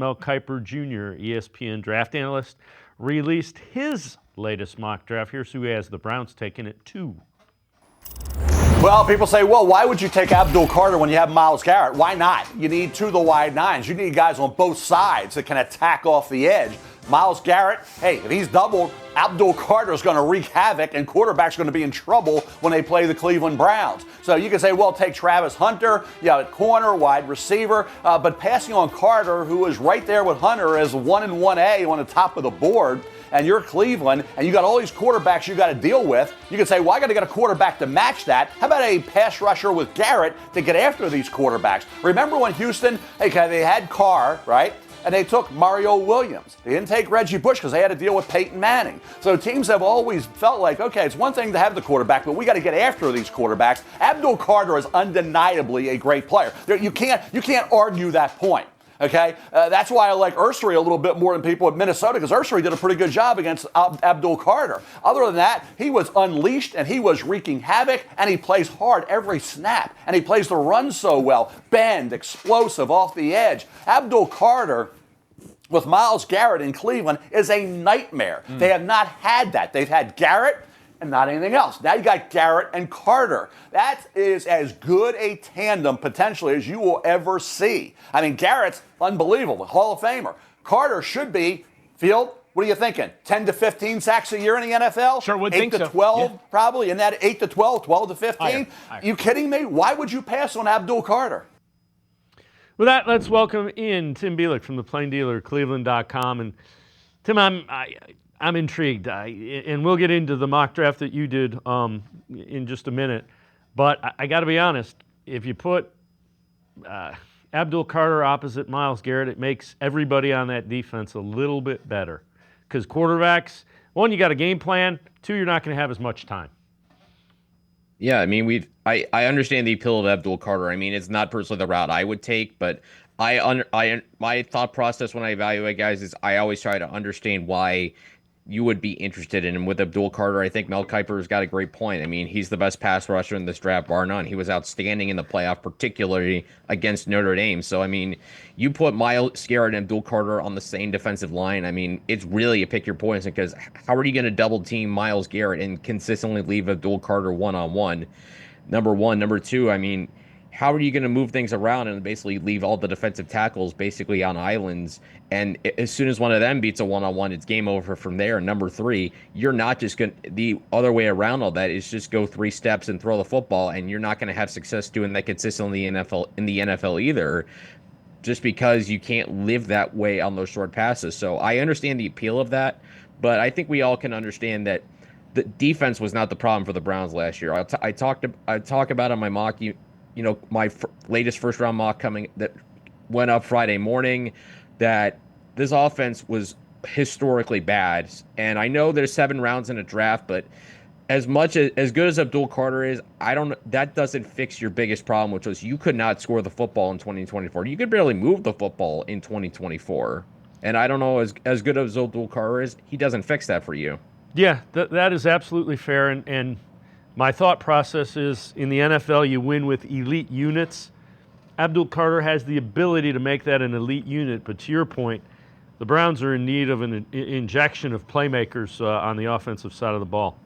Mel Kiper Jr., ESPN draft analyst, released his latest mock draft. Here's who has the Browns taking it 2. Well, people say, well, why would you take Abdul Carter when you have Myles Garrett? Why not? You need 2 of the wide nines. You need guys on both sides that can attack off the edge. Myles Garrett, hey, if he's doubled, Abdul Carter is going to wreak havoc, and quarterbacks are going to be in trouble when they play the Cleveland Browns. So you can say, well, take Travis Hunter, at corner, wide receiver, but passing on Carter, who is right there with Hunter as 1 and 1A on the top of the board, and you're Cleveland, and you got all these quarterbacks you got to deal with, you can say, well, I got to get a quarterback to match that. How about a pass rusher with Garrett to get after these quarterbacks? Remember when Houston, they had Carr, right? And they took Mario Williams. They didn't take Reggie Bush because they had to deal with Peyton Manning. So teams have always felt like, okay, it's one thing to have the quarterback, but we got to get after these quarterbacks. Abdul Carter is undeniably a great player. You can't argue that point. Okay, that's why I like Ursary a little bit more than people at Minnesota, because Ursary did a pretty good job against Abdul Carter. Other than that, he was unleashed and he was wreaking havoc, and he plays hard every snap, and he plays the run so well. Bend, explosive off the edge. Abdul Carter with Myles Garrett in Cleveland is a nightmare. They have not had that. They've had Garrett and not anything else. Now you got Garrett and Carter. That is as good a tandem potentially as you will ever see. I mean, Garrett's unbelievable, Hall of Famer. Carter should be, Field, what are you thinking? 10 to 15 sacks a year in the NFL? Sure would 8 think to so. 12 Yeah. Probably, in that 8 to 12, 12 to 15? Higher. You kidding me? Why would you pass on Abdul Carter? With that, let's welcome in Tim Bielik from the Plain Dealer, cleveland.com. And Tim, I'm intrigued, and we'll get into the mock draft that you did in just a minute. But I got to be honest, if you put Abdul Carter opposite Myles Garrett, it makes everybody on that defense a little bit better. Because quarterbacks, 1, you got a game plan. 2, you're not going to have as much time. Yeah, I mean, I understand the appeal of Abdul Carter. I mean, it's not personally the route I would take, but my thought process when I evaluate guys is I always try to understand why you would be interested in him. With Abdul Carter, I think Mel Kiper's got a great point. I mean, he's the best pass rusher in this draft, bar none. He was outstanding in the playoff, particularly against Notre Dame. So, I mean, you put Myles Garrett and Abdul Carter on the same defensive line. I mean, it's really a pick your poison, because how are you going to double team Myles Garrett and consistently leave Abdul Carter one-on-one? Number one. Number 2, I mean, how are you going to move things around and basically leave all the defensive tackles basically on islands? And as soon as one of them beats a one-on-one, it's game over from there. And number 3, you're not just going to, the other way around all that is just go 3 steps and throw the football, and you're not going to have success doing that consistently in the NFL either, just because you can't live that way on those short passes. So I understand the appeal of that, but I think we all can understand that the defense was not the problem for the Browns last year. I talk about on my mock, my latest first-round mock that went up Friday morning, that this offense was historically bad. And I know there's 7 rounds in a draft, but as good as Abdul Carter is, that doesn't fix your biggest problem, which was you could not score the football in 2024. You could barely move the football in 2024. And I don't know, as good as Abdul Carter is, he doesn't fix that for you. Yeah, that is absolutely fair. And my thought process is, in the NFL, you win with elite units. Abdul Carter has the ability to make that an elite unit, but to your point, the Browns are in need of an injection of playmakers on the offensive side of the ball.